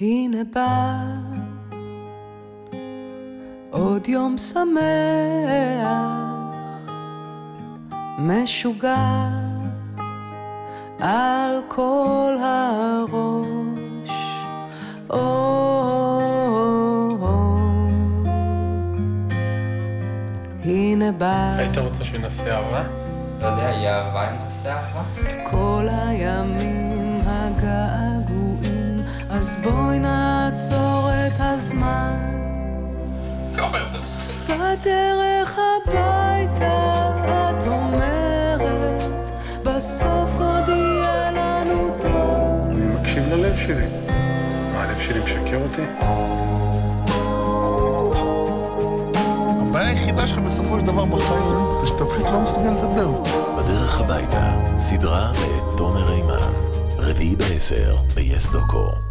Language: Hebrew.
הנה בא עוד יום שמח, משוגע על כל הראש. הנה בא. היית רוצה שנעשה אהבה? לא יודע, היא אהבה אם נעשה אהבה? כל הימים הגעגועים, אז בואי נעצור את הזמן. בדרך הביתה את אומרת, בסוף עוד יהיה לנו טוב. אני מקשיב ללב שלי. מה, הלב שלי משקר אותי? הבעיה היחידה שלך בסופו של דבר בחיים זה שאתה פשוט לא מסוגל לדבר. בדרך הביתה, סדרה מאת תומר אימן, 4:10 ביס דוקו.